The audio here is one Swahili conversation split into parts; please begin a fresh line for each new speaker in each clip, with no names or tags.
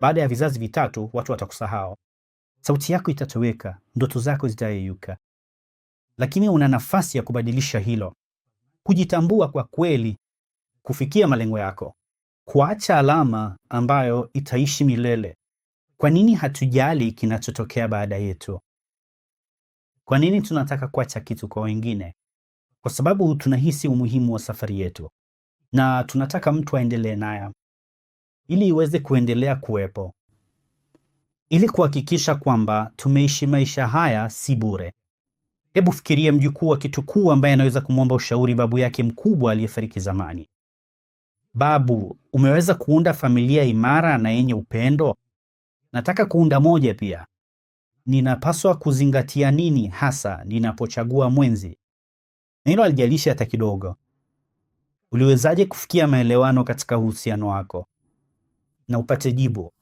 Baada ya vizazi vitatu, watu watakusahau. Sauti yako itatoweka, ndoto zako zitayeyuka. Lakini una nafasi ya kubadilisha hilo, kujitambua kwa kweli, kufikia malengo yako, kuacha alama ambayo itaishi milele. Kwa nini hatujali kinachotokea baada yetu? Kwa nini tunataka kuacha kitu kwa wengine? Kwa sababu tunahisi umuhimu wa safari yetu na tunataka mtu aendelee nayo ili iweze kuendelea kuwepo, ili kuhakikisha kwamba tumeishi maisha haya si bure. Hebu fikiria mjukuu wa kitukuu ambaye anaweza kumwomba ushauri babu yake mkubwa aliyefariki zamani. Babu, umeweza kuunda familia imara na yenye upendo? Nataka kuunda moja pia. Ninapaswa kuzingatia nini hasa ninapochagua mwenzi? Na hilo halijalishi hata kidogo. Uliwezaje kufikia maelewano katika uhusiano wako? Na upate jibu.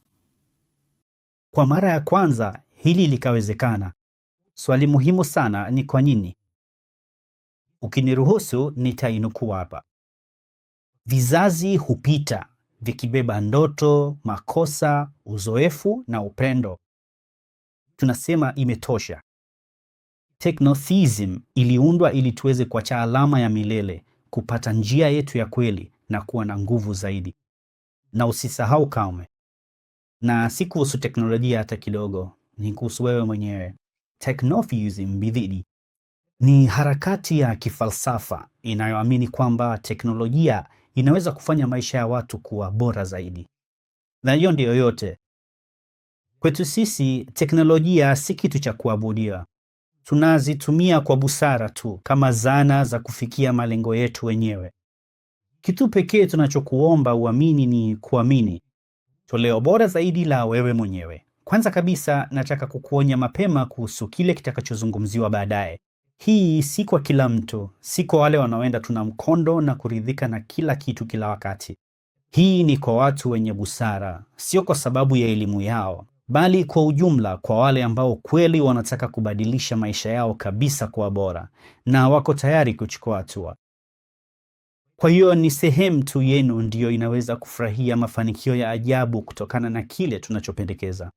Kwa mara ya kwanza hili likawezekana. Swali muhimu sana ni kwa nini? Ukiniruhusu nitainukuu hapa. Vizazi hupita vikibeba ndoto, makosa, uzoefu na upendo. Tunasema imetosha. Technotheism iliundwa ili tuweze kuacha alama ya milele, kupata njia yetu ya kweli na kuwa na nguvu zaidi. Na usisahau kamwe, na si kuhusu teknolojia hata kidogo, ni kuhusu wewe mwenyewe. Technotheism bidhidi ni harakati ya kifalsafa inayoamini kwamba teknolojia inaweza kufanya maisha ya watu kuwa bora zaidi. Na hiyo ndiyo yote. Kwetu sisi, teknolojia si kitu cha kuabudia. Tunazitumia kwa busara tu kama zana za kufikia malengo yetu wenyewe. Kitu pekee tunachokuomba uamini ni kuamini toleo bora zaidi la wewe mwenyewe. Kwanza kabisa, nataka kukuonya mapema kuhusu kile kitakachozungumziwa baadaye. Hii si kwa kila mtu, si kwa wale wanaoenda tuna mkondo na kuridhika na kila kitu kila wakati. Hii ni kwa watu wenye busara, sio kwa sababu ya elimu yao, bali kwa ujumla, kwa wale ambao kweli wanataka kubadilisha maisha yao kabisa kuwa bora na wako tayari kuchukua hatua. Kwa hiyo ni sehemu tu yenu ndiyo inaweza kufurahia mafanikio ya ajabu kutokana na kile tunachopendekeza.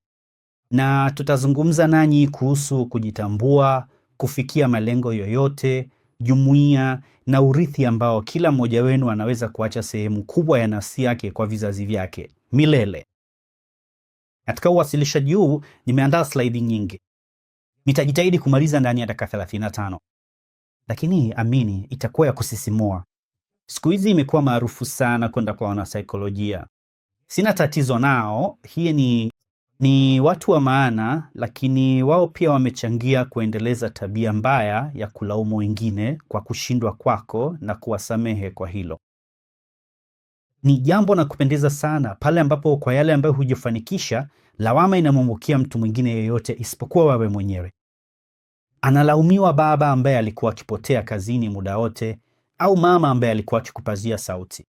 Na tutazungumza nanyi kuhusu kujitambua, kufikia malengo yoyote, jumuiya na urithi ambao kila mmoja wenu anaweza kuacha sehemu kubwa ya nafsi yake kwa vizazi vyake milele. Katika uwasilishaji huu nimeandaa slaidi nyingi. Nitajitahidi kumaliza ndani ya dakika 35. Lakini amini, itakuwa ya kusisimua. Siku hizi imekuwa maarufu sana kwenda kwa wanasaikolojia. Sina tatizo nao, hii ni watu wa maana, lakini wao pia wamechangia kuendeleza tabia mbaya ya kulaumu wengine kwa kushindwa kwako na kuwasamehe kwa hilo. Ni jambo la kupendeza sana pale ambapo kwa yale ambayo hujafanikisha, lawama inamwangukia mtu mwingine yeyote isipokuwa wewe mwenyewe. Analaumiwa baba ambaye alikuwa akipotea kazini muda wote, au mama ambaye alikuwa akikupazia sauti.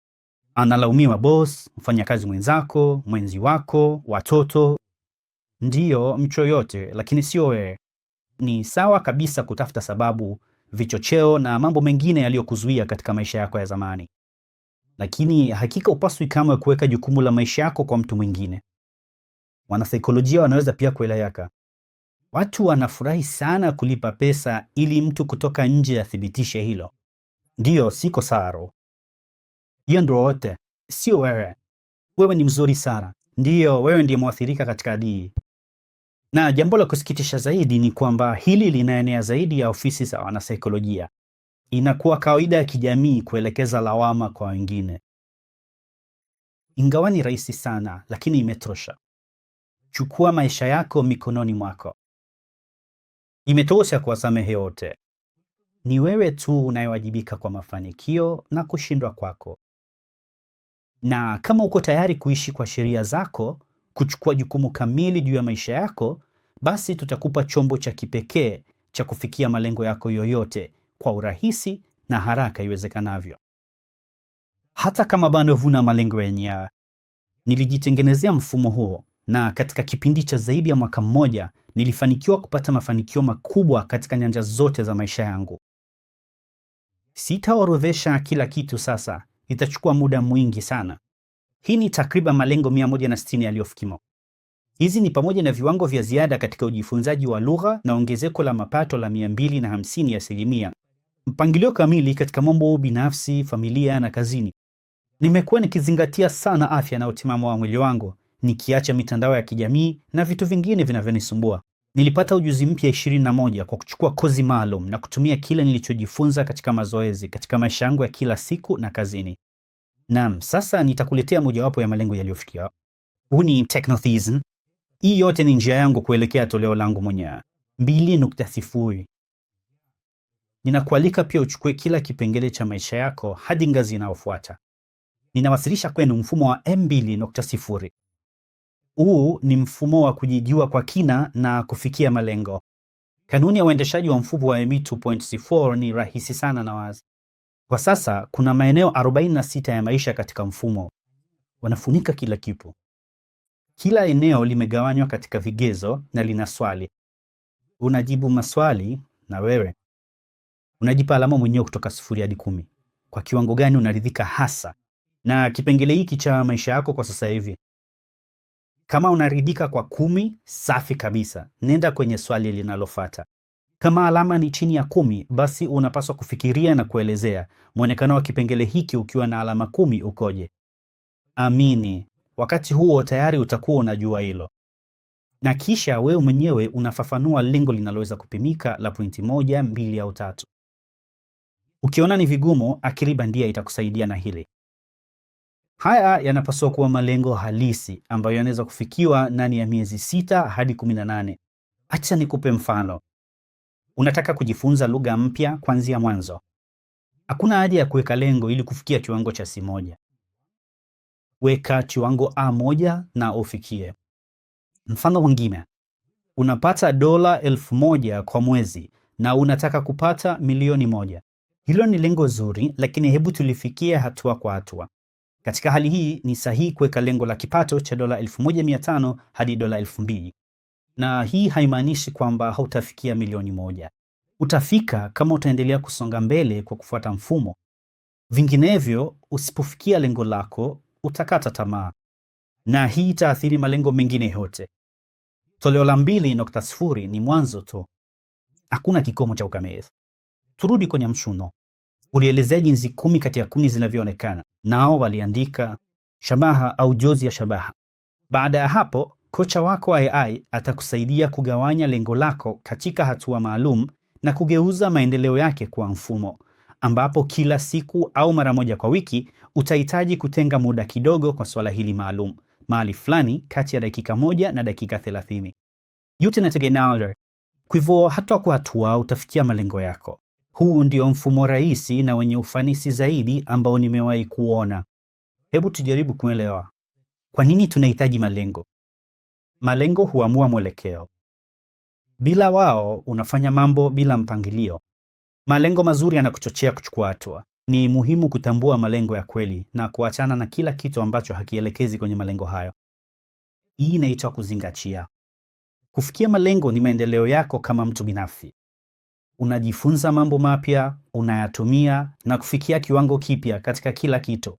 Analaumiwa boss, mfanyakazi mwenzako, mwenzi wako, watoto, ndiyo mtu yoyote, lakini sio wewe. Ni sawa kabisa kutafuta sababu, vichocheo na mambo mengine yaliyokuzuia katika maisha yako ya zamani. Lakini hakika upaswi kamwe kuweka jukumu la maisha yako kwa mtu mwingine. Wanasaikolojia wanaweza pia kueleweka. Watu wanafurahi sana kulipa pesa ili mtu kutoka nje athibitishe hilo. Ndiyo, siko saro. Hiyo ndio wote, sio wewe. Wewe ni mzuri sana. Ndiyo, wewe ndiye mwathirika katika hadithi. Na jambo la kusikitisha zaidi ni kwamba hili linaenea zaidi ya ofisi za wanasaikolojia. Inakuwa kawaida ya kijamii kuelekeza lawama kwa wengine. Ingawa ni rahisi sana, lakini imetosha. Chukua maisha yako mikononi mwako. Imetosha kuwasamehe wote. Ni wewe tu unayewajibika kwa mafanikio na kushindwa kwako. Na kama uko tayari kuishi kwa sheria zako, kuchukua jukumu kamili juu ya maisha yako, basi tutakupa chombo cha kipekee cha kufikia malengo yako yoyote kwa urahisi na haraka iwezekanavyo. Hata kama bado huna malengo yenyewe, nilijitengenezea mfumo huo, na katika kipindi cha zaidi ya mwaka mmoja nilifanikiwa kupata mafanikio makubwa katika nyanja zote za maisha yangu. Sitaorodhesha kila kitu sasa, itachukua muda mwingi sana. Hii ni takriban malengo 160 yaliyofikiwa. Hizi ni pamoja na viwango vya ziada katika ujifunzaji wa lugha na ongezeko la mapato la 250%, mpangilio kamili katika mambo binafsi, familia na kazini. Nimekuwa nikizingatia sana afya na utimamu wa mwili wangu, nikiacha mitandao ya kijamii na vitu vingine vinavyonisumbua. Nilipata ujuzi mpya 21 kwa kuchukua kozi maalum na kutumia kile nilichojifunza katika mazoezi katika maisha yangu ya kila siku na kazini. Naam, sasa nitakuletea mojawapo ya malengo yaliyofikia. Huu ni Technotheism. Hii yote ni njia yangu kuelekea toleo langu mwenyewe 2.0. Ninakualika pia uchukue kila kipengele cha maisha yako hadi ngazi inayofuata. Ninawasilisha kwenu mfumo wa M2.0. Huu ni mfumo wa kujijua kwa kina na kufikia malengo. Kanuni ya uendeshaji wa mfumo wa M2.0 ni rahisi sana na wazi. Kwa sasa kuna maeneo 46 ya maisha katika mfumo. Wanafunika kila kitu. Kila eneo limegawanywa katika vigezo na lina swali. Unajibu maswali na wewe unajipa alama mwenyewe kutoka 0 hadi 10. Kwa kiwango gani unaridhika hasa na kipengele hiki cha maisha yako kwa sasa hivi? Kama unaridhika kwa 10, safi kabisa. Nenda kwenye swali linalofuata. Kama alama ni chini ya 10, basi unapaswa kufikiria na kuelezea mwonekano wa kipengele hiki ukiwa na alama 10 ukoje. Amini, wakati huo tayari utakuwa unajua hilo. Na kisha wewe mwenyewe unafafanua lengo linaloweza kupimika la pointi 1, 2 au 3. Ukiona ni vigumu, akili bandia itakusaidia na hili. Haya yanapaswa kuwa malengo halisi ambayo yanaweza kufikiwa ndani ya miezi 6 hadi 18. Acha nikupe mfano. Unataka kujifunza lugha mpya kuanzia mwanzo. Hakuna haja ya kuweka lengo ili kufikia kiwango cha C1. Weka kiwango A1 na ufikie. Mfano mwingine, unapata dola 1000 kwa mwezi na unataka kupata milioni 1. Hilo ni lengo zuri, lakini hebu tulifikie hatua kwa hatua. Katika hali hii ni sahihi kuweka lengo la kipato cha dola 1500 hadi dola 2000. Na hii haimaanishi kwamba hautafikia milioni 1. Utafika kama utaendelea kusonga mbele kwa kufuata mfumo. Vinginevyo, usipofikia lengo lako, utakata tamaa. Na hii itaathiri malengo mengine yote. Toleo la 2.0 ni mwanzo tu. Hakuna kikomo cha ukamilifu. Turudi kwenye mshuno. Ulielezea jinsi 10 kati ya 10 zinavyoonekana. Nao waliandika shabaha au jozi ya shabaha. Baada ya hapo, kocha wako wa AI atakusaidia kugawanya lengo lako katika hatua maalum na kugeuza maendeleo yake kwa mfumo, ambapo kila siku au mara moja kwa wiki utahitaji kutenga muda kidogo kwa swala hili maalum, mahali fulani kati ya dakika 1 na dakika 30. Yote inategemea. Kwa hivyo hatua kwa hatua utafikia malengo yako. Huu ndio mfumo rahisi na wenye ufanisi zaidi ambao nimewahi kuona. Hebu tujaribu kuelewa. Kwa nini tunahitaji malengo? Malengo huamua mwelekeo. Bila wao unafanya mambo bila mpangilio. Malengo mazuri yanakuchochea kuchukua hatua. Ni muhimu kutambua malengo ya kweli na kuachana na kila kitu ambacho hakielekezi kwenye malengo hayo. Hii inaitwa kuzingatia. Kufikia malengo ni maendeleo yako kama mtu binafsi. Unajifunza mambo mapya, unayatumia na kufikia kiwango kipya katika kila kitu.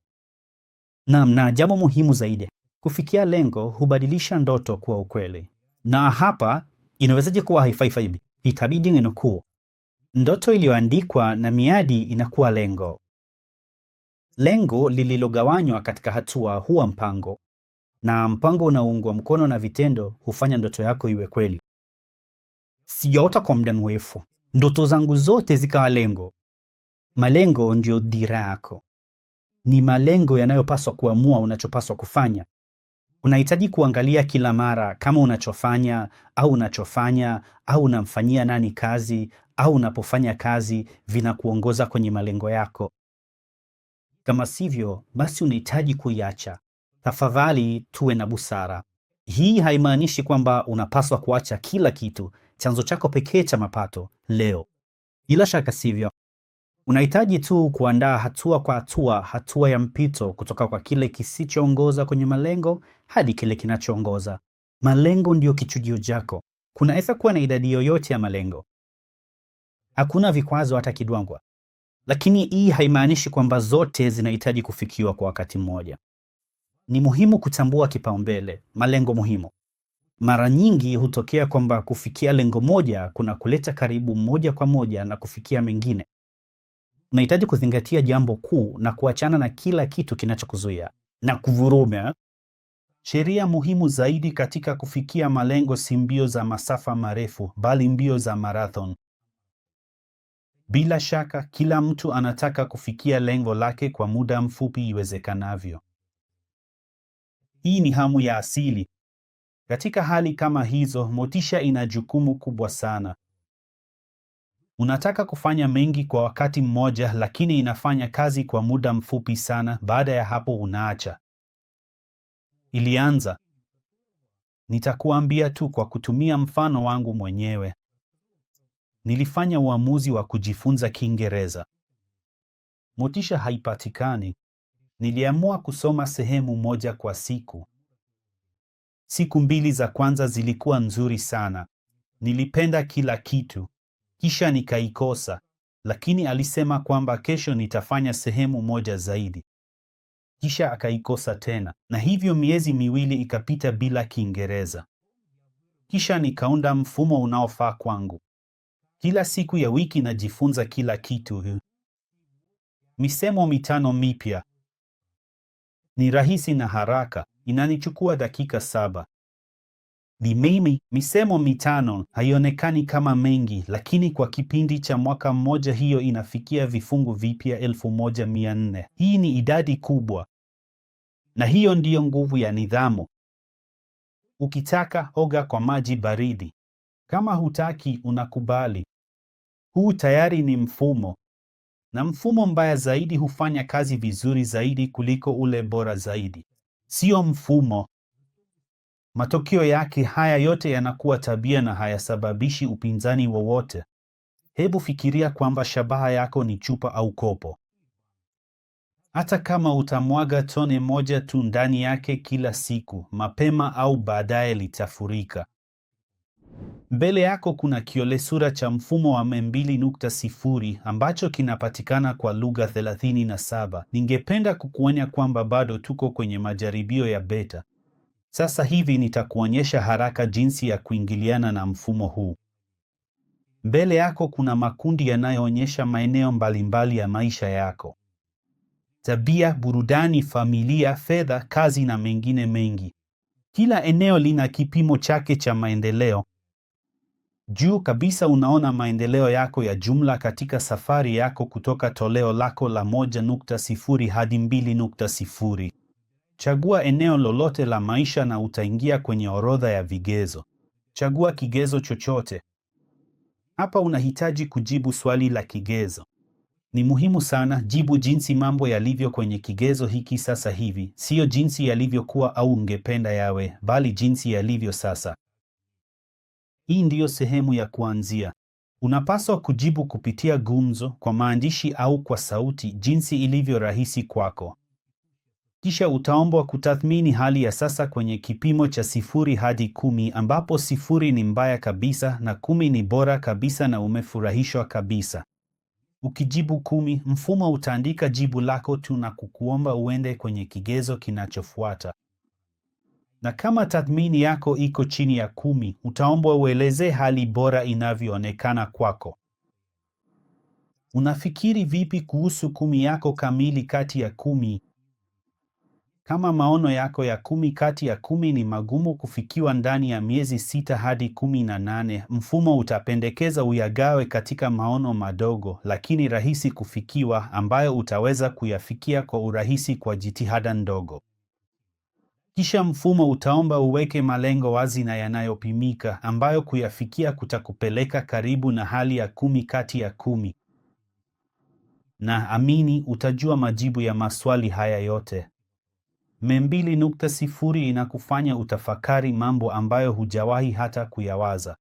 Na jambo muhimu zaidi, kufikia lengo hubadilisha ndoto kuwa ukweli. Na hapa inawezaje kuwa haifai? Itabidi ninukuu. Ndoto iliyoandikwa na miadi inakuwa lengo. Lengo lililogawanywa katika hatua huwa mpango. Na mpango unaoungwa mkono na vitendo hufanya ndoto yako iwe kweli. Sijaota kwa muda mrefu. Ndoto zangu zote zikawa lengo. Malengo ndio dira yako. Ni malengo yanayopaswa kuamua unachopaswa kufanya. Unahitaji kuangalia kila mara kama unachofanya au unamfanyia nani kazi au unapofanya kazi vinakuongoza kwenye malengo yako. Kama sivyo, basi unahitaji kuiacha. Tafadhali tuwe na busara. Hii haimaanishi kwamba unapaswa kuacha kila kitu, chanzo chako pekee cha mapato leo. Bila shaka sivyo. Unahitaji tu kuandaa hatua kwa hatua, hatua ya mpito kutoka kwa kile kisichoongoza kwenye malengo hadi kile kinachoongoza. Malengo ndio kichujio chako. Kunaweza kuwa na idadi yoyote ya malengo. Hakuna vikwazo hata kidwangwa. Lakini hii haimaanishi kwamba zote zinahitaji kufikiwa kwa wakati mmoja. Ni muhimu kutambua kipaumbele, malengo muhimu. Mara nyingi hutokea kwamba kufikia lengo moja kuna kuleta karibu moja kwa moja na kufikia mengine. Unahitaji kuzingatia jambo kuu na kuachana na kila kitu kinachokuzuia na kuvuruma. Sheria muhimu zaidi katika kufikia malengo si mbio za masafa marefu, bali mbio za marathon. Bila shaka, kila mtu anataka kufikia lengo lake kwa muda mfupi iwezekanavyo. Hii ni hamu ya asili. Katika hali kama hizo, motisha ina jukumu kubwa sana. Unataka kufanya mengi kwa wakati mmoja, lakini inafanya kazi kwa muda mfupi sana. Baada ya hapo unaacha. Ilianza. Nitakuambia tu kwa kutumia mfano wangu mwenyewe. Nilifanya uamuzi wa kujifunza Kiingereza. Motisha haipatikani. Niliamua kusoma sehemu moja kwa siku. Siku 2 za kwanza zilikuwa nzuri sana. Nilipenda kila kitu. Kisha nikaikosa, lakini alisema kwamba kesho nitafanya sehemu moja zaidi. Kisha akaikosa tena, na hivyo miezi 2 ikapita bila Kiingereza. Kisha nikaunda mfumo unaofaa kwangu. Kila siku ya wiki najifunza kila kitu. Misemo 5 mipya. Ni rahisi na haraka, inanichukua dakika 7. Misemo 5 haionekani kama mengi, lakini kwa kipindi cha mwaka mmoja hiyo inafikia vifungu vipya 1400. Hii ni idadi kubwa. Na hiyo ndiyo nguvu ya nidhamu. Ukitaka, oga kwa maji baridi. Kama hutaki, unakubali. Huu tayari ni mfumo. Na mfumo mbaya zaidi hufanya kazi vizuri zaidi kuliko ule bora zaidi. Sio mfumo. Matokeo yake haya yote yanakuwa tabia na hayasababishi upinzani wowote. Hebu fikiria kwamba shabaha yako ni chupa au kopo. Hata kama utamwaga tone moja tu ndani yake kila siku, mapema au baadaye litafurika. Mbele yako kuna kiolesura cha mfumo wa M2.0 ambacho kinapatikana kwa lugha 37. Ningependa kukuonya kwamba bado tuko kwenye majaribio ya beta. Sasa hivi nitakuonyesha haraka jinsi ya kuingiliana na mfumo huu. Mbele yako kuna makundi yanayoonyesha maeneo mbalimbali ya maisha yako: tabia, burudani, familia, fedha, kazi na mengine mengi. Kila eneo lina kipimo chake cha maendeleo. Juu kabisa unaona maendeleo yako ya jumla katika safari yako kutoka toleo lako la 1.0 hadi 2.0. Chagua eneo lolote la maisha na utaingia kwenye orodha ya vigezo. Chagua kigezo chochote. Hapa unahitaji kujibu swali la kigezo. Ni muhimu sana, jibu jinsi mambo yalivyo kwenye kigezo hiki sasa hivi, sio jinsi yalivyokuwa au ungependa yawe, bali jinsi yalivyo sasa. Hii ndiyo sehemu ya kuanzia. Unapaswa kujibu kupitia gumzo, kwa maandishi au kwa sauti, jinsi ilivyo rahisi kwako. Kisha utaombwa kutathmini hali ya sasa kwenye kipimo cha 0 hadi 10, ambapo 0 ni mbaya kabisa na 10 ni bora kabisa na umefurahishwa kabisa. Ukijibu 10, mfumo utaandika jibu lako tu na kukuomba uende kwenye kigezo kinachofuata. Na kama tathmini yako iko chini ya 10, utaombwa uelezee hali bora inavyoonekana kwako. Unafikiri vipi kuhusu 10 yako kamili kati ya 10? Kama maono yako ya 10 kati ya 10 ni magumu kufikiwa ndani ya miezi 6 hadi 18, mfumo utapendekeza uyagawe katika maono madogo lakini rahisi kufikiwa ambayo utaweza kuyafikia kwa urahisi kwa jitihada ndogo. Kisha mfumo utaomba uweke malengo wazi na yanayopimika ambayo kuyafikia kutakupeleka karibu na hali ya 10 kati ya 10. Na amini, utajua majibu ya maswali haya yote. M2.0 inakufanya utafakari mambo ambayo hujawahi hata kuyawaza.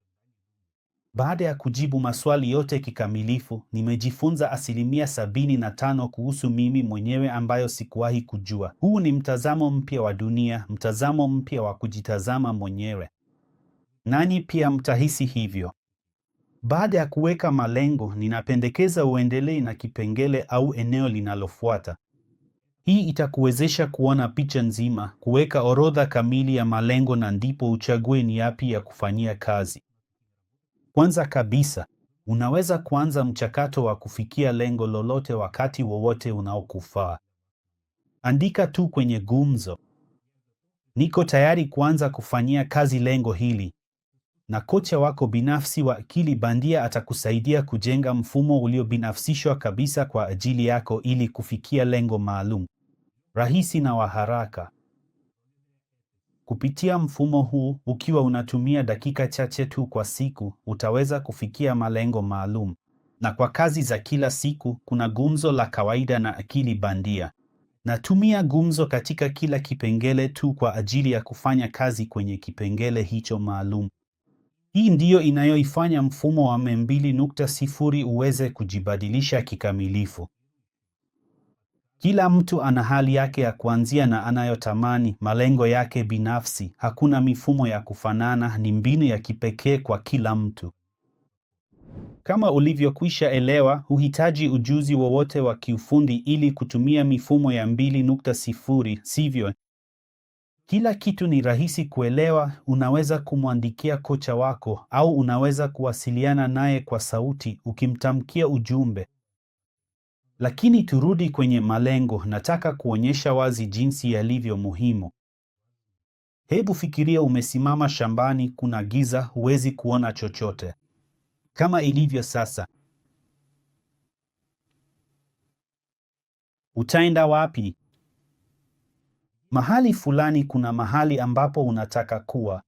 Baada ya kujibu maswali yote kikamilifu, nimejifunza 75% kuhusu mimi mwenyewe ambayo sikuwahi kujua. Huu ni mtazamo mpya wa dunia, mtazamo mpya wa kujitazama mwenyewe. Nanyi pia mtahisi hivyo. Baada ya kuweka malengo, ninapendekeza uendelee na kipengele au eneo linalofuata. Hii itakuwezesha kuona picha nzima, kuweka orodha kamili ya malengo na ndipo uchague ni yapi ya kufanyia kazi. Kwanza kabisa, unaweza kuanza mchakato wa kufikia lengo lolote wakati wowote unaokufaa. Andika tu kwenye gumzo, niko tayari kuanza kufanyia kazi lengo hili. Na kocha wako binafsi wa akili bandia atakusaidia kujenga mfumo uliobinafsishwa kabisa kwa ajili yako ili kufikia lengo maalum, rahisi na wa haraka. Kupitia mfumo huu, ukiwa unatumia dakika chache tu kwa siku, utaweza kufikia malengo maalum. Na kwa kazi za kila siku, kuna gumzo la kawaida na akili bandia. Natumia gumzo katika kila kipengele tu kwa ajili ya kufanya kazi kwenye kipengele hicho maalum. Hii ndiyo inayoifanya mfumo wa M2.0 uweze kujibadilisha kikamilifu. Kila mtu ana hali yake ya kuanzia na anayotamani, malengo yake binafsi. Hakuna mifumo ya kufanana, ni mbinu ya kipekee kwa kila mtu. Kama ulivyokwisha elewa, huhitaji ujuzi wowote wa kiufundi ili kutumia mifumo ya 2.0, sivyo? Kila kitu ni rahisi kuelewa. Unaweza kumwandikia kocha wako au unaweza kuwasiliana naye kwa sauti ukimtamkia ujumbe. Lakini turudi kwenye malengo. Nataka kuonyesha wazi jinsi yalivyo muhimu. Hebu fikiria umesimama shambani, kuna giza, huwezi kuona chochote. Kama ilivyo sasa. Utaenda wapi? Mahali fulani kuna mahali ambapo unataka kuwa.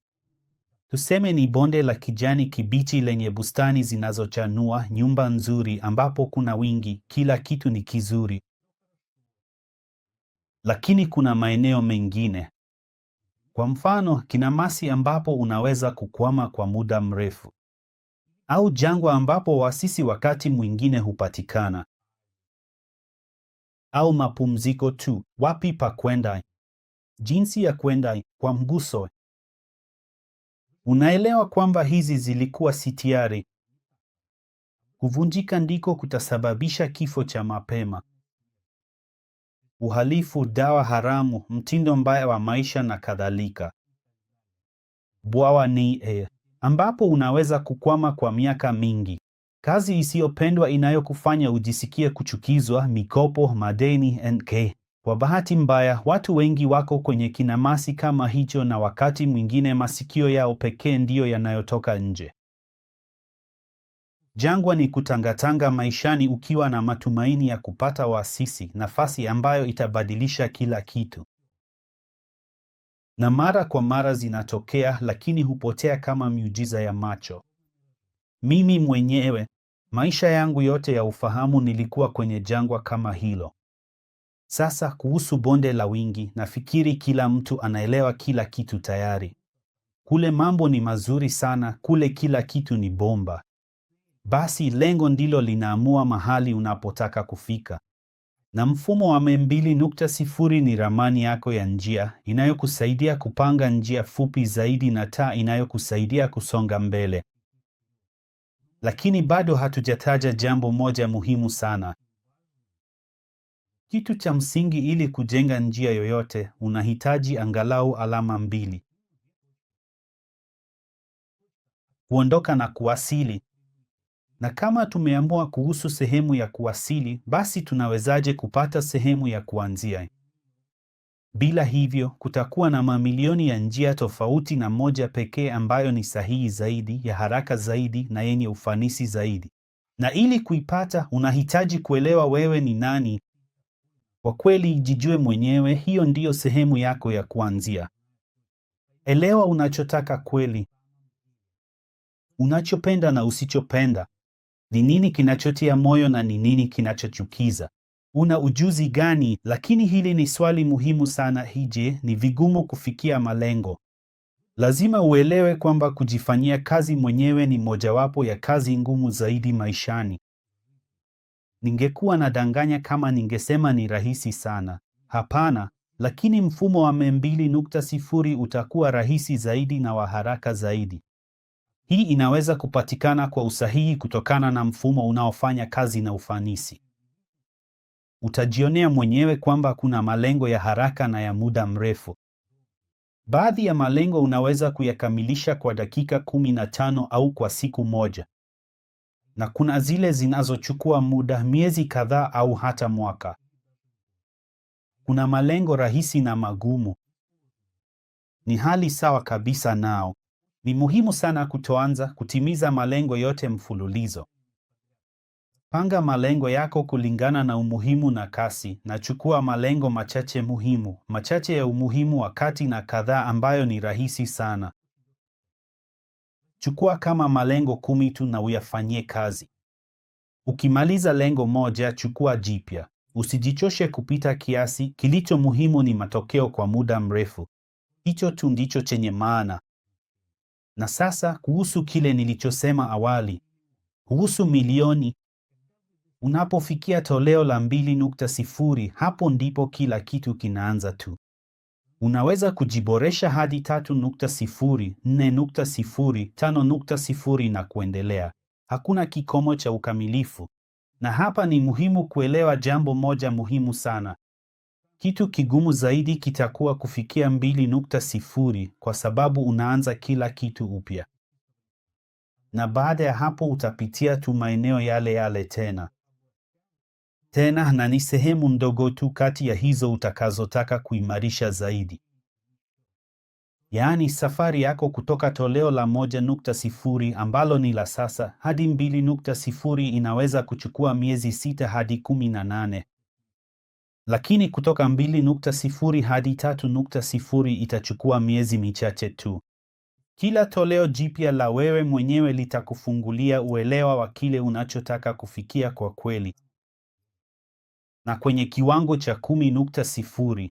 Tuseme ni bonde la kijani kibichi lenye bustani zinazochanua, nyumba nzuri ambapo kuna wingi, kila kitu ni kizuri. Lakini kuna maeneo mengine. Kwa mfano, kinamasi ambapo unaweza kukwama kwa muda mrefu. Au jangwa ambapo oasisi wakati mwingine hupatikana. Au mapumziko tu, wapi pa kwenda? Jinsi ya kwenda, kwa mguso. Unaelewa kwamba hizi zilikuwa sitiari. Kuvunjika ndiko kutasababisha kifo cha mapema. Uhalifu, dawa haramu, mtindo mbaya wa maisha na kadhalika. Bwawa ni ambapo unaweza kukwama kwa miaka mingi. Kazi isiyopendwa inayokufanya ujisikie kuchukizwa, mikopo, madeni, NK. Kwa bahati mbaya, watu wengi wako kwenye kinamasi kama hicho, na wakati mwingine masikio yao pekee ndiyo yanayotoka nje. Jangwa ni kutangatanga maishani ukiwa na matumaini ya kupata oasisi, nafasi ambayo itabadilisha kila kitu. Na mara kwa mara zinatokea, lakini hupotea kama miujiza ya macho. Mimi mwenyewe, maisha yangu yote ya ufahamu nilikuwa kwenye jangwa kama hilo. Sasa kuhusu bonde la wingi, nafikiri kila mtu anaelewa kila kitu tayari. Kule mambo ni mazuri sana, kule kila kitu ni bomba. Basi lengo ndilo linaamua mahali unapotaka kufika. Na mfumo wa M2.0 ni ramani yako ya njia, inayokusaidia kupanga njia fupi zaidi na taa inayokusaidia kusonga mbele. Lakini bado hatujataja jambo moja muhimu sana. Kitu cha msingi ili kujenga njia yoyote, unahitaji angalau alama mbili. Kuondoka na kuwasili. Na kama tumeamua kuhusu sehemu ya kuwasili, basi tunawezaje kupata sehemu ya kuanzia? Bila hivyo, kutakuwa na mamilioni ya njia tofauti na moja pekee ambayo ni sahihi zaidi, ya haraka zaidi na yenye ufanisi zaidi. Na ili kuipata, unahitaji kuelewa wewe ni nani. Kwa kweli, jijue mwenyewe, hiyo ndiyo sehemu yako ya kuanzia. Elewa unachotaka kweli. Unachopenda na usichopenda. Ni nini kinachotia moyo na ni nini kinachochukiza? Una ujuzi gani? Lakini hili ni swali muhimu sana. Je, ni vigumu kufikia malengo? Lazima uelewe kwamba kujifanyia kazi mwenyewe ni mojawapo ya kazi ngumu zaidi maishani. Ningekuwa nadanganya kama ningesema ni rahisi sana. Hapana, lakini mfumo wa M2.0 utakuwa rahisi zaidi na wa haraka zaidi. Hii inaweza kupatikana kwa usahihi kutokana na mfumo unaofanya kazi na ufanisi. Utajionea mwenyewe kwamba kuna malengo ya haraka na ya muda mrefu. Baadhi ya malengo unaweza kuyakamilisha kwa dakika 15 au kwa siku moja. Na kuna zile zinazochukua muda, miezi kadhaa au hata mwaka. Kuna malengo rahisi na magumu. Ni hali sawa kabisa nao. Ni muhimu sana kutoanza kutimiza malengo yote mfululizo. Panga malengo yako kulingana na umuhimu na kasi, na chukua malengo machache muhimu, machache ya umuhimu wa kati na kadhaa ambayo ni rahisi sana. Chukua kama malengo 10 tu na uyafanyie kazi. Ukimaliza lengo moja, chukua jipya. Usijichoshe kupita kiasi. Kilicho muhimu ni matokeo kwa muda mrefu. Hicho tu ndicho chenye maana. Na sasa kuhusu kile nilichosema awali, kuhusu milioni. Unapofikia toleo la 2.0, hapo ndipo kila kitu kinaanza tu. Unaweza kujiboresha hadi 3.0, 4.0, 5.0 na kuendelea. Hakuna kikomo cha ukamilifu. Na hapa ni muhimu kuelewa jambo moja muhimu sana. Kitu kigumu zaidi kitakuwa kufikia 2.0 kwa sababu unaanza kila kitu upya. Na baada ya hapo utapitia tu maeneo yale yale tena. Na ni sehemu ndogo tu kati ya hizo utakazotaka kuimarisha zaidi. Yaani safari yako kutoka toleo la 1.0 ambalo ni la sasa hadi 2.0 inaweza kuchukua miezi 6 hadi 18. Lakini kutoka 2.0 hadi 3.0 itachukua miezi michache tu. Kila toleo jipya la wewe mwenyewe litakufungulia uelewa wa kile unachotaka kufikia kwa kweli. Na kwenye kiwango cha 10.0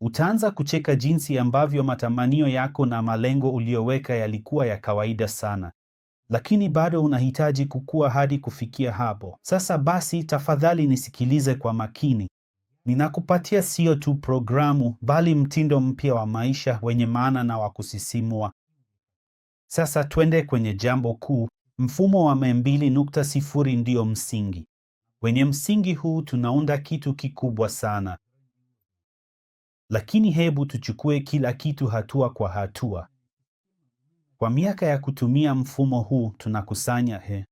utaanza kucheka jinsi ambavyo matamanio yako na malengo uliyoweka yalikuwa ya kawaida sana. Lakini bado unahitaji kukua hadi kufikia hapo. Sasa basi, tafadhali nisikilize kwa makini. Ninakupatia sio tu programu, bali mtindo mpya wa maisha wenye maana na wa kusisimua. Sasa twende kwenye jambo kuu. Mfumo wa 2.0 ndio msingi. Kwenye msingi huu tunaunda kitu kikubwa sana. Lakini hebu tuchukue kila kitu hatua kwa hatua. Kwa miaka ya kutumia mfumo huu tunakusanya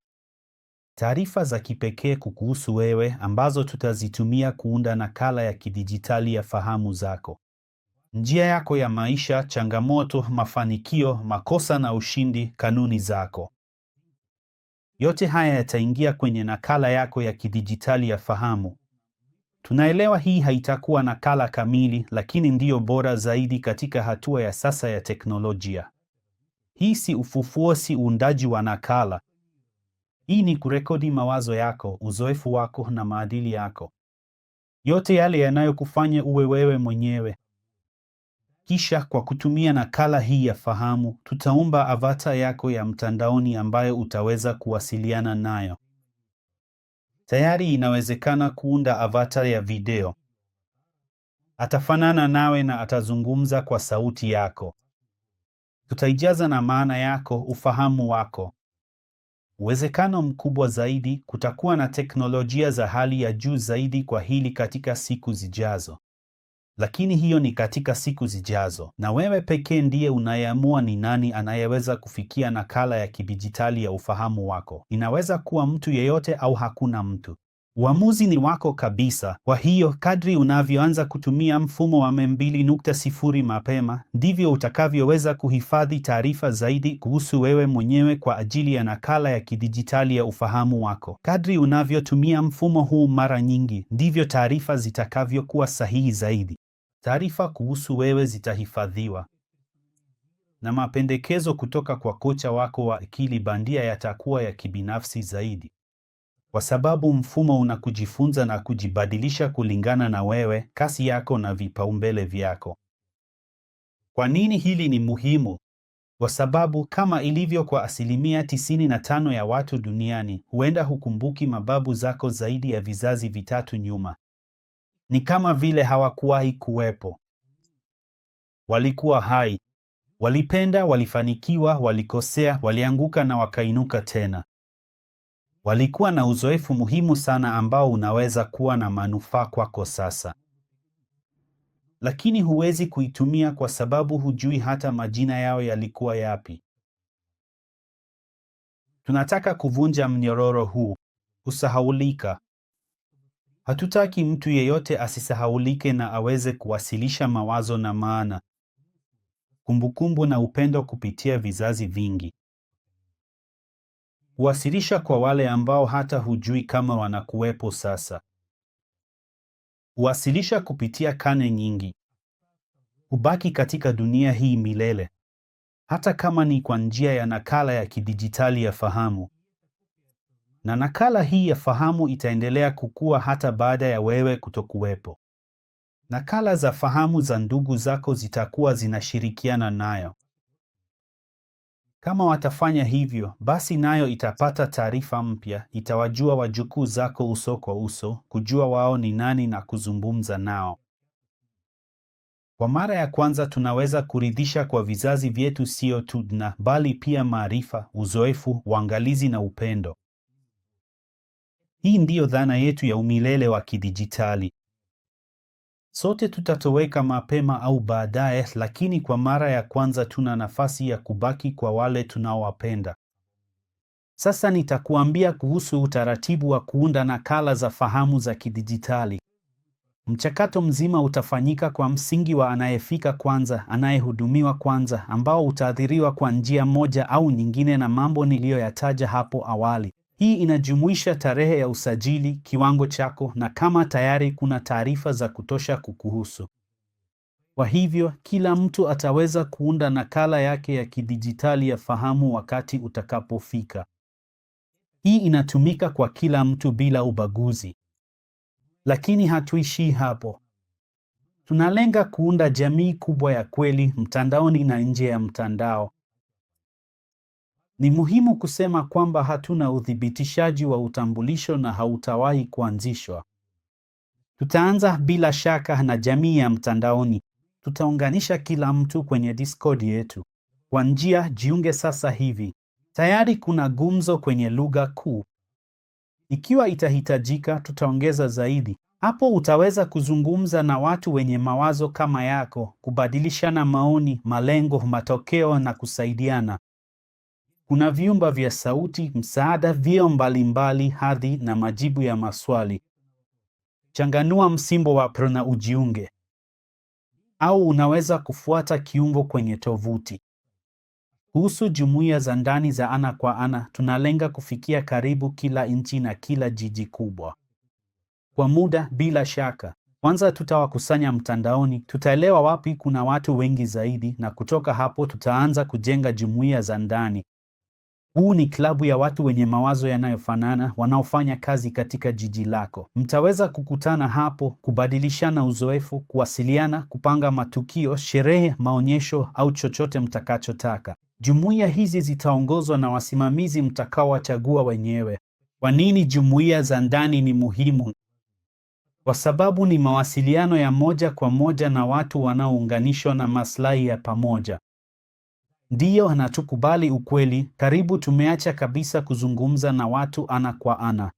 taarifa za kipekee kukuhusu wewe ambazo tutazitumia kuunda nakala ya kidijitali ya fahamu zako. Njia yako ya maisha, changamoto, mafanikio, makosa na ushindi, kanuni zako. Yote haya yataingia kwenye nakala yako ya kidijitali ya fahamu. Tunaelewa hii haitakuwa nakala kamili, lakini ndiyo bora zaidi katika hatua ya sasa ya teknolojia. Hii si ufufuo, si uundaji wa nakala. Hii ni kurekodi mawazo yako, uzoefu wako na maadili yako. Yote yale yanayokufanya uwe wewe mwenyewe. Kisha kwa kutumia nakala hii ya fahamu, tutaumba avatar yako ya mtandaoni ambayo utaweza kuwasiliana nayo. Tayari inawezekana kuunda avatar ya video. Atafanana nawe na atazungumza kwa sauti yako. Tutaijaza na maana yako, ufahamu wako. Uwezekano mkubwa zaidi, kutakuwa na teknolojia za hali ya juu zaidi kwa hili katika siku zijazo. Lakini hiyo ni katika siku zijazo, na wewe pekee ndiye unayeamua ni nani anayeweza kufikia nakala ya kidijitali ya ufahamu wako. Inaweza kuwa mtu yeyote au hakuna mtu. Uamuzi ni wako kabisa. Kwa hiyo, kadri unavyoanza kutumia mfumo wa 2.0 mapema, ndivyo utakavyoweza kuhifadhi taarifa zaidi kuhusu wewe mwenyewe kwa ajili ya nakala ya kidijitali ya ufahamu wako. Kadri unavyotumia mfumo huu mara nyingi, ndivyo taarifa zitakavyokuwa sahihi zaidi. Taarifa kuhusu wewe zitahifadhiwa. Na mapendekezo kutoka kwa kocha wako wa akili bandia yatakuwa ya kibinafsi zaidi. Kwa sababu mfumo unakujifunza na kujibadilisha kulingana na wewe, kasi yako na vipaumbele vyako. Kwa nini hili ni muhimu? Kwa sababu kama ilivyo kwa 95% ya watu duniani, huenda hukumbuki mababu zako zaidi ya vizazi vitatu nyuma. Ni kama vile hawakuwahi kuwepo. Walikuwa hai. Walipenda, walifanikiwa, walikosea, walianguka na wakainuka tena. Walikuwa na uzoefu muhimu sana ambao unaweza kuwa na manufaa kwako sasa. Lakini huwezi kuitumia kwa sababu hujui hata majina yao yalikuwa yapi. Tunataka kuvunja mnyororo huu, kusahaulika. Hatutaki mtu yeyote asisahaulike na aweze kuwasilisha mawazo na maana, kumbukumbu na upendo kupitia vizazi vingi. Huwasilisha kwa wale ambao hata hujui kama wanakuwepo sasa. Huwasilisha kupitia karne nyingi. Hubaki katika dunia hii milele, hata kama ni kwa njia ya nakala ya kidijitali ya fahamu. Na nakala hii ya fahamu itaendelea kukua hata baada ya wewe kutokuwepo. Nakala za fahamu za ndugu zako zitakuwa zinashirikiana nayo. Kama watafanya hivyo, basi nayo itapata taarifa mpya, itawajua wajukuu zako uso kwa uso, kujua wao ni nani na kuzungumza nao. Kwa mara ya kwanza tunaweza kuridhisha kwa vizazi vyetu sio tu bali pia maarifa, uzoefu, uangalizi na upendo. Hii ndiyo dhana yetu ya umilele wa kidijitali. Sote tutatoweka mapema au baadaye, lakini kwa mara ya kwanza tuna nafasi ya kubaki kwa wale tunaowapenda. Sasa nitakuambia kuhusu utaratibu wa kuunda nakala za fahamu za kidijitali. Mchakato mzima utafanyika kwa msingi wa anayefika kwanza, anayehudumiwa kwanza, ambao utaathiriwa kwa njia moja au nyingine na mambo niliyoyataja hapo awali. Hii inajumuisha tarehe ya usajili, kiwango chako, na kama tayari kuna taarifa za kutosha kukuhusu. Kwa hivyo, kila mtu ataweza kuunda nakala yake ya kidijitali ya fahamu wakati utakapofika. Hii inatumika kwa kila mtu bila ubaguzi. Lakini hatuishii hapo. Tunalenga kuunda jamii kubwa ya kweli mtandaoni na nje ya mtandao. Ni muhimu kusema kwamba hatuna uthibitishaji wa utambulisho na hautawahi kuanzishwa. Tutaanza bila shaka na jamii ya mtandaoni. Tutaunganisha kila mtu kwenye Discord yetu. Kwa njia, jiunge sasa hivi. Tayari kuna gumzo kwenye lugha kuu. Ikiwa itahitajika, tutaongeza zaidi. Hapo utaweza kuzungumza na watu wenye mawazo kama yako, kubadilishana maoni, malengo, matokeo na kusaidiana. Kuna vyumba vya sauti, msaada, vyeo mbalimbali, hadhi na majibu ya maswali. Changanua msimbo wa pro na ujiunge. Au unaweza kufuata kiungo kwenye tovuti. Kuhusu jumuiya za ndani za ana kwa ana, tunalenga kufikia karibu kila nchi na kila jiji kubwa. Kwa muda, bila shaka. Kwanza tutawakusanya mtandaoni, tutaelewa wapi kuna watu wengi zaidi, na kutoka hapo tutaanza kujenga jumuiya za ndani. Huu ni klabu ya watu wenye mawazo yanayofanana, wanaofanya kazi katika jiji lako. Mtaweza kukutana hapo, kubadilishana uzoefu, kuwasiliana, kupanga matukio, sherehe, maonyesho au chochote mtakachotaka. Jumuiya hizi zitaongozwa na wasimamizi mtakaowachagua wenyewe. Kwa nini jumuiya za ndani ni muhimu? Kwa sababu ni mawasiliano ya moja kwa moja na watu wanaounganishwa na maslahi ya pamoja. Ndiyo, na tukubali ukweli, karibu tumeacha kabisa kuzungumza na watu ana kwa ana.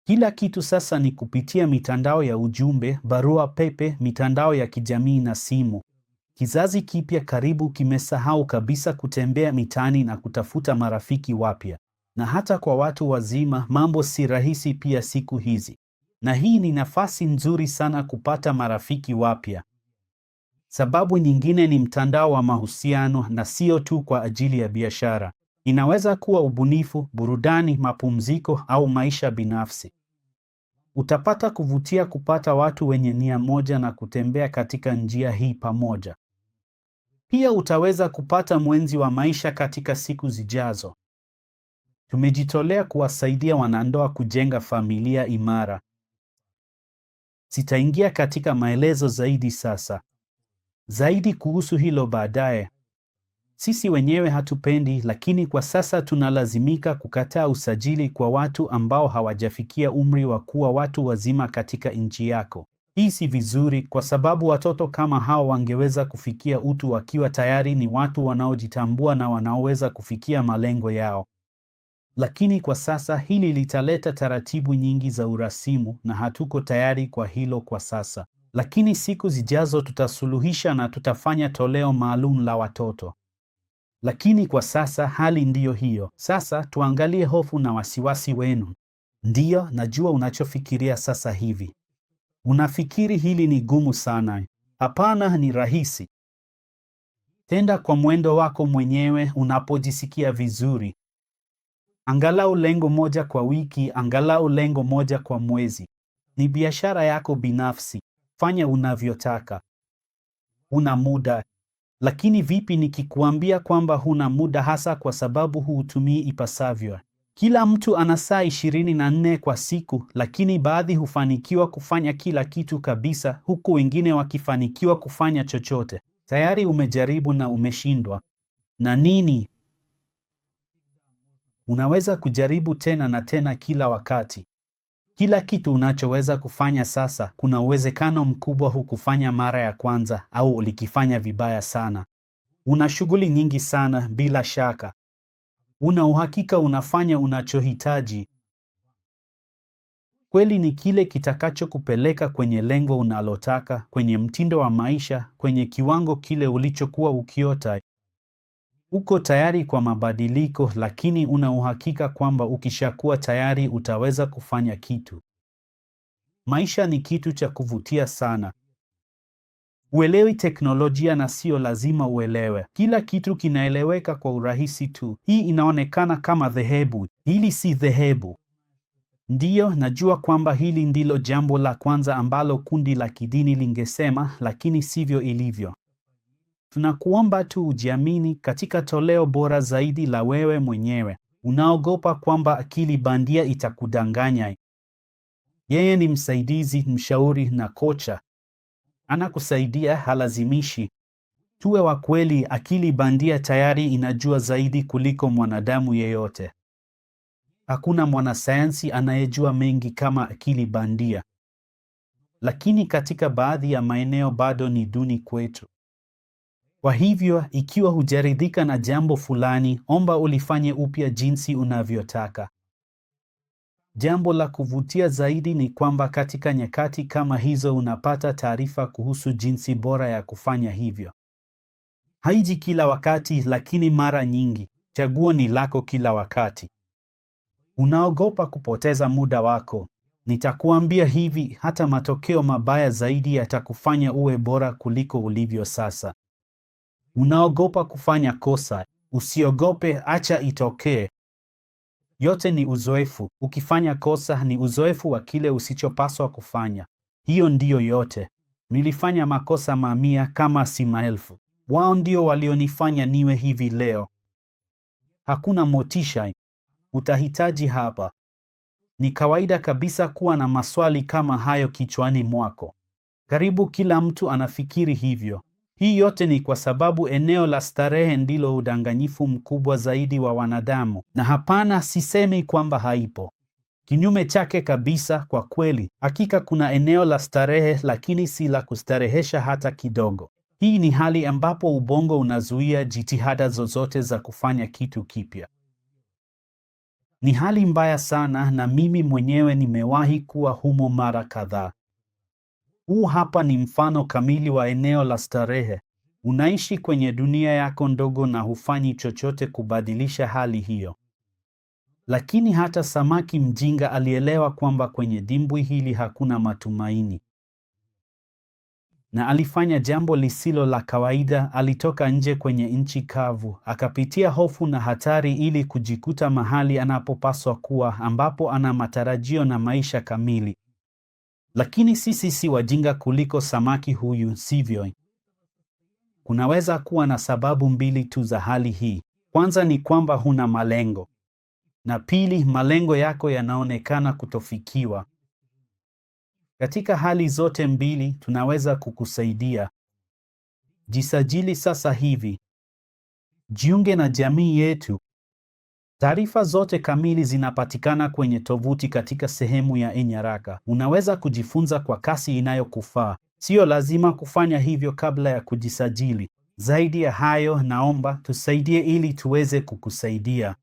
Kila kitu sasa ni kupitia mitandao ya ujumbe, barua pepe, mitandao ya kijamii na simu. Kizazi kipya karibu kimesahau kabisa kutembea mitaani na kutafuta marafiki wapya. Na hata kwa watu wazima, mambo si rahisi pia siku hizi. Na hii ni nafasi nzuri sana kupata marafiki wapya. Sababu nyingine ni mtandao wa mahusiano, na sio tu kwa ajili ya biashara. Inaweza kuwa ubunifu, burudani, mapumziko au maisha binafsi. Utapata kuvutia kupata watu wenye nia moja na kutembea katika njia hii pamoja. Pia utaweza kupata mwenzi wa maisha katika siku zijazo. Tumejitolea kuwasaidia wanandoa kujenga familia imara. Sitaingia katika maelezo zaidi sasa. Zaidi kuhusu hilo baadaye. Sisi wenyewe hatupendi, lakini kwa sasa tunalazimika kukataa usajili kwa watu ambao hawajafikia umri wa kuwa watu wazima katika nchi yako. Hii si vizuri, kwa sababu watoto kama hao wangeweza kufikia utu wakiwa tayari ni watu wanaojitambua na wanaoweza kufikia malengo yao. Lakini kwa sasa hili litaleta taratibu nyingi za urasimu na hatuko tayari kwa hilo kwa sasa. Lakini siku zijazo tutasuluhisha na tutafanya toleo maalum la watoto. Lakini kwa sasa hali ndiyo hiyo. Sasa tuangalie hofu na wasiwasi wenu. Ndiyo, najua unachofikiria sasa hivi. Unafikiri hili ni gumu sana. Hapana, ni rahisi. Tenda kwa mwendo wako mwenyewe unapojisikia vizuri. Angalau lengo moja kwa wiki, angalau lengo moja kwa mwezi. Ni biashara yako binafsi. Fanya unavyotaka. Huna muda. Lakini vipi nikikuambia kwamba huna muda, hasa kwa sababu huutumii ipasavyo? Kila mtu ana saa 24 kwa siku, lakini baadhi hufanikiwa kufanya kila kitu kabisa, huku wengine wakifanikiwa kufanya chochote. Tayari umejaribu na umeshindwa. Na nini? Unaweza kujaribu tena na tena kila wakati. Kila kitu unachoweza kufanya sasa, kuna uwezekano mkubwa hukufanya mara ya kwanza au ulikifanya vibaya sana. Una shughuli nyingi sana bila shaka. Una uhakika unafanya unachohitaji. Kweli ni kile kitakachokupeleka kwenye lengo unalotaka, kwenye mtindo wa maisha, kwenye kiwango kile ulichokuwa ukiota. Uko tayari kwa mabadiliko, lakini una uhakika kwamba ukishakuwa tayari utaweza kufanya kitu. Maisha ni kitu cha kuvutia sana. Uelewi teknolojia na sio lazima uelewe. Kila kitu kinaeleweka kwa urahisi tu. Hii inaonekana kama dhehebu. Hili si dhehebu. Ndiyo, najua kwamba hili ndilo jambo la kwanza ambalo kundi la kidini lingesema, lakini sivyo ilivyo. Tunakuomba tu ujiamini katika toleo bora zaidi la wewe mwenyewe. Unaogopa kwamba akili bandia itakudanganya. Yeye ni msaidizi, mshauri na kocha. Anakusaidia, halazimishi. Tuwe wa kweli, akili bandia tayari inajua zaidi kuliko mwanadamu yeyote. Hakuna mwanasayansi anayejua mengi kama akili bandia. Lakini katika baadhi ya maeneo bado ni duni kwetu. Kwa hivyo, ikiwa hujaridhika na jambo fulani, omba ulifanye upya jinsi unavyotaka. Jambo la kuvutia zaidi ni kwamba katika nyakati kama hizo unapata taarifa kuhusu jinsi bora ya kufanya hivyo. Haiji kila wakati, lakini mara nyingi. Chaguo ni lako kila wakati. Unaogopa kupoteza muda wako. Nitakuambia hivi, hata matokeo mabaya zaidi yatakufanya uwe bora kuliko ulivyo sasa. Unaogopa kufanya kosa. Usiogope, acha itokee. Yote ni uzoefu. Ukifanya kosa ni uzoefu wa kile usichopaswa kufanya. Hiyo ndiyo yote. Nilifanya makosa mamia kama si maelfu. Wao ndio walionifanya niwe hivi leo. Hakuna motisha. Utahitaji hapa. Ni kawaida kabisa kuwa na maswali kama hayo kichwani mwako. Karibu kila mtu anafikiri hivyo. Hii yote ni kwa sababu eneo la starehe ndilo udanganyifu mkubwa zaidi wa wanadamu. Na hapana, sisemi kwamba haipo. Kinyume chake kabisa, kwa kweli, hakika kuna eneo la starehe, lakini si la kustarehesha hata kidogo. Hii ni hali ambapo ubongo unazuia jitihada zozote za kufanya kitu kipya. Ni hali mbaya sana, na mimi mwenyewe nimewahi kuwa humo mara kadhaa. Huu hapa ni mfano kamili wa eneo la starehe. Unaishi kwenye dunia yako ndogo na hufanyi chochote kubadilisha hali hiyo. Lakini hata samaki mjinga alielewa kwamba kwenye dimbwi hili hakuna matumaini. Na alifanya jambo lisilo la kawaida. Alitoka nje kwenye nchi kavu, akapitia hofu na hatari ili kujikuta mahali anapopaswa kuwa, ambapo ana matarajio na maisha kamili. Lakini sisi si wajinga kuliko samaki huyu, sivyo? Kunaweza kuwa na sababu mbili tu za hali hii. Kwanza ni kwamba huna malengo. Na pili, malengo yako yanaonekana kutofikiwa. Katika hali zote mbili, tunaweza kukusaidia. Jisajili sasa hivi. Jiunge na jamii yetu. Taarifa zote kamili zinapatikana kwenye tovuti katika sehemu ya e-nyaraka. Unaweza kujifunza kwa kasi inayokufaa. Sio lazima kufanya hivyo kabla ya kujisajili. Zaidi ya hayo, naomba tusaidie ili tuweze kukusaidia.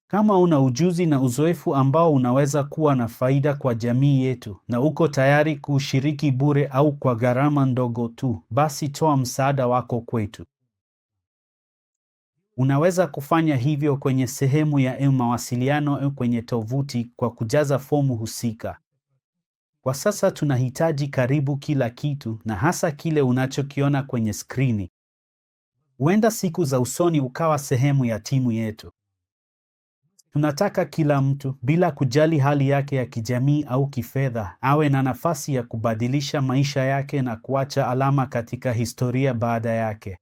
Kama una ujuzi na uzoefu ambao unaweza kuwa na faida kwa jamii yetu na uko tayari kushiriki bure au kwa gharama ndogo tu, basi toa msaada wako kwetu. Unaweza kufanya hivyo kwenye sehemu ya mawasiliano kwenye tovuti kwa kujaza fomu husika. Kwa sasa tunahitaji karibu kila kitu, na hasa kile unachokiona kwenye skrini. Huenda siku za usoni ukawa sehemu ya timu yetu. Tunataka kila mtu, bila kujali hali yake ya kijamii au kifedha, awe na nafasi ya kubadilisha maisha yake na kuacha alama katika historia baada yake.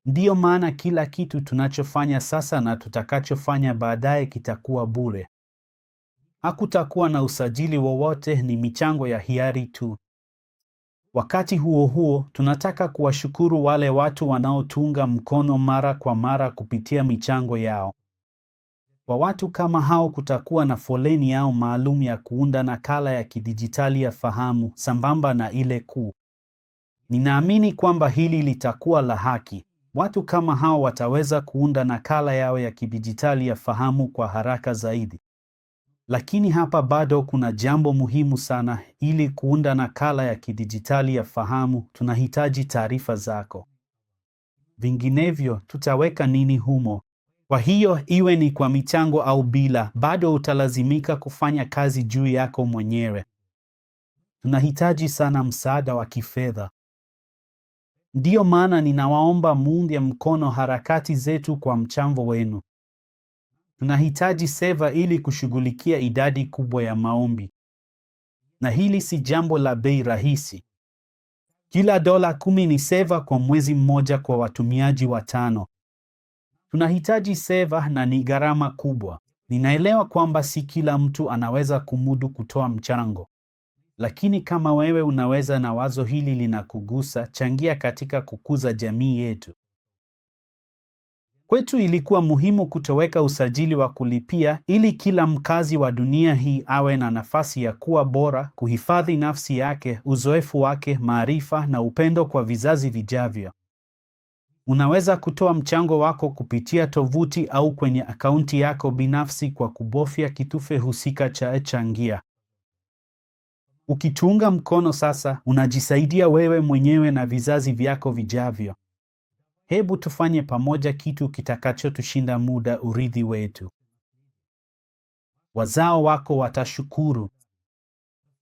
Ndiyo maana kila kitu tunachofanya sasa na tutakachofanya baadaye kitakuwa bure. Hakutakuwa na usajili wowote, ni michango ya hiari tu. Wakati huo huo, tunataka kuwashukuru wale watu wanaotuunga mkono mara kwa mara kupitia michango yao. Kwa watu kama hao kutakuwa na foleni yao maalum ya kuunda nakala ya kidijitali ya fahamu sambamba na ile kuu. Ninaamini kwamba hili litakuwa la haki. Watu kama hao wataweza kuunda nakala yao ya kidijitali ya fahamu kwa haraka zaidi. Lakini hapa bado kuna jambo muhimu sana. Ili kuunda nakala ya kidijitali ya fahamu, tunahitaji taarifa zako. Vinginevyo, tutaweka nini humo? Kwa hiyo, iwe ni kwa michango au bila, bado utalazimika kufanya kazi juu yako mwenyewe. Tunahitaji sana msaada wa kifedha. Ndiyo maana ninawaomba muunge mkono harakati zetu kwa mchango wenu. Tunahitaji seva ili kushughulikia idadi kubwa ya maombi. Na hili si jambo la bei rahisi. Kila $10 ni seva kwa mwezi mmoja kwa watumiaji 5. Tunahitaji seva na ni gharama kubwa. Ninaelewa kwamba si kila mtu anaweza kumudu kutoa mchango. Lakini kama wewe unaweza na wazo hili linakugusa, changia katika kukuza jamii yetu. Kwetu ilikuwa muhimu kutoweka usajili wa kulipia ili kila mkazi wa dunia hii awe na nafasi ya kuwa bora, kuhifadhi nafsi yake, uzoefu wake, maarifa na upendo kwa vizazi vijavyo. Unaweza kutoa mchango wako kupitia tovuti au kwenye akaunti yako binafsi kwa kubofya kitufe husika cha changia. Ukituunga mkono sasa, unajisaidia wewe mwenyewe na vizazi vyako vijavyo. Hebu tufanye pamoja kitu kitakachotushinda muda, urithi wetu. Wazao wako watashukuru.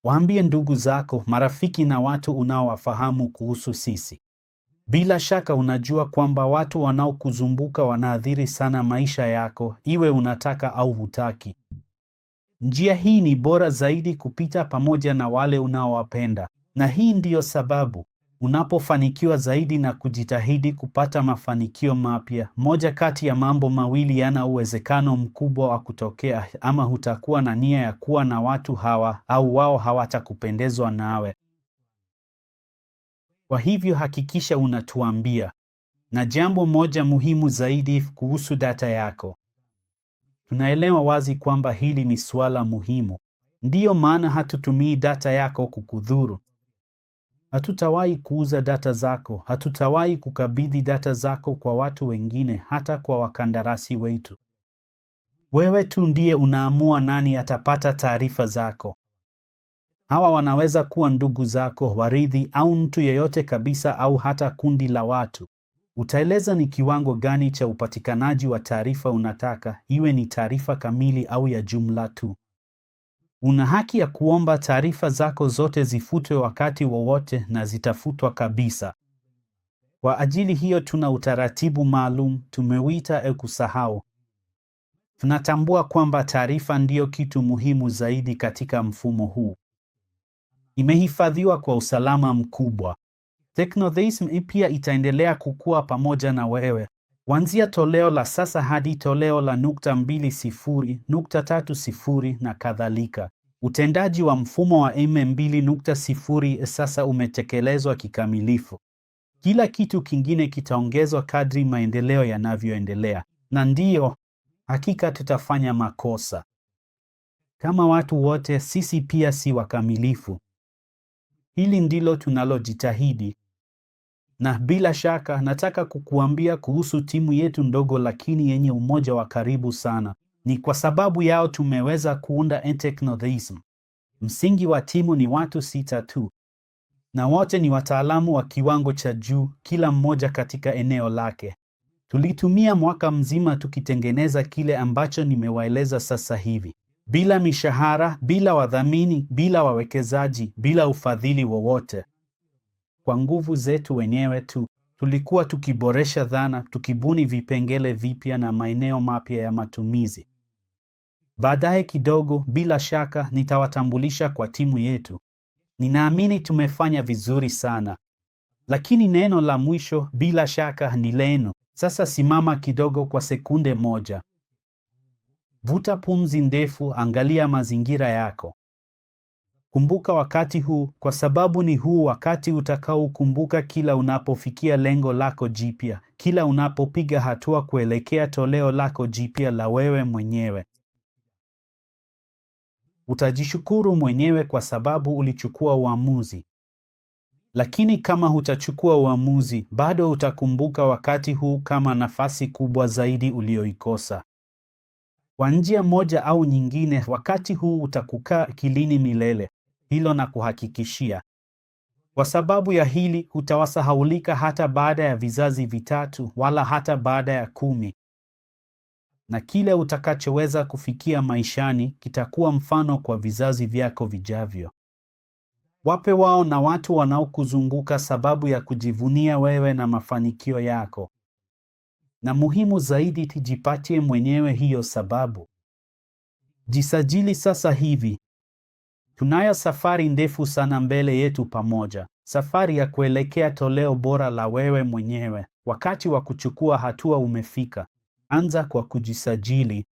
Waambie ndugu zako, marafiki na watu unaowafahamu kuhusu sisi. Bila shaka unajua kwamba watu wanaokuzunguka wanaathiri sana maisha yako, iwe unataka au hutaki. Njia hii ni bora zaidi kupita pamoja na wale unaowapenda. Na hii ndiyo sababu unapofanikiwa zaidi na kujitahidi kupata mafanikio mapya, moja kati ya mambo mawili yana uwezekano mkubwa wa kutokea: ama hutakuwa na nia ya kuwa na watu hawa, au wao hawatakupendezwa nawe. Kwa hivyo hakikisha unatuambia. Na jambo moja muhimu zaidi kuhusu data yako. Tunaelewa wazi kwamba hili ni suala muhimu. Ndiyo maana hatutumii data yako kukudhuru. Hatutawahi kuuza data zako, hatutawahi kukabidhi data zako kwa watu wengine, hata kwa wakandarasi wetu. Wewe tu ndiye unaamua nani atapata taarifa zako. Hawa wanaweza kuwa ndugu zako, warithi, au mtu yeyote kabisa, au hata kundi la watu. Utaeleza ni kiwango gani cha upatikanaji wa taarifa unataka, iwe ni taarifa kamili au ya jumla tu. Una haki ya kuomba taarifa zako zote zifutwe wakati wowote, na zitafutwa kabisa. Kwa ajili hiyo tuna utaratibu maalum, tumeuita kusahau. Tunatambua kwamba taarifa ndiyo kitu muhimu zaidi katika mfumo huu. Imehifadhiwa kwa usalama mkubwa. Technotheism pia itaendelea kukua pamoja na wewe. Kuanzia toleo la sasa hadi toleo la 2.0, 3.0 na kadhalika. Utendaji wa mfumo wa M2.0 sasa umetekelezwa kikamilifu. Kila kitu kingine kitaongezwa kadri maendeleo yanavyoendelea. Na ndiyo, hakika tutafanya makosa. Kama watu wote, sisi pia si wakamilifu. Hili ndilo tunalojitahidi. Na bila shaka nataka kukuambia kuhusu timu yetu ndogo lakini yenye umoja wa karibu sana. Ni kwa sababu yao tumeweza kuunda Technotheism. Msingi wa timu ni watu 6 tu, na wote ni wataalamu wa kiwango cha juu, kila mmoja katika eneo lake. Tulitumia mwaka mzima tukitengeneza kile ambacho nimewaeleza sasa hivi, bila mishahara, bila wadhamini, bila wawekezaji, bila ufadhili wowote. Kwa nguvu zetu wenyewe tu. Tulikuwa tukiboresha dhana, tukibuni vipengele vipya na maeneo mapya ya matumizi. Baadaye kidogo, bila shaka, nitawatambulisha kwa timu yetu. Ninaamini tumefanya vizuri sana. Lakini neno la mwisho, bila shaka, ni leno. Sasa simama kidogo kwa sekunde moja. Vuta pumzi ndefu, angalia mazingira yako. Kumbuka wakati huu, kwa sababu ni huu wakati utakaokumbuka kila unapofikia lengo lako jipya, kila unapopiga hatua kuelekea toleo lako jipya la wewe mwenyewe. Utajishukuru mwenyewe kwa sababu ulichukua uamuzi. Lakini kama hutachukua uamuzi, bado utakumbuka wakati huu kama nafasi kubwa zaidi ulioikosa. Kwa njia moja au nyingine, wakati huu utakukaa akilini milele. Hilo na kuhakikishia. Kwa sababu ya hili, hutawasahaulika hata baada ya vizazi vitatu, wala hata baada ya 10. Na kile utakachoweza kufikia maishani kitakuwa mfano kwa vizazi vyako vijavyo. Wape wao na watu wanaokuzunguka sababu ya kujivunia wewe na mafanikio yako. Na muhimu zaidi, tujipatie mwenyewe hiyo sababu. Jisajili sasa hivi. Tunayo safari ndefu sana mbele yetu pamoja. Safari ya kuelekea toleo bora la wewe mwenyewe. Wakati wa kuchukua hatua umefika. Anza kwa kujisajili.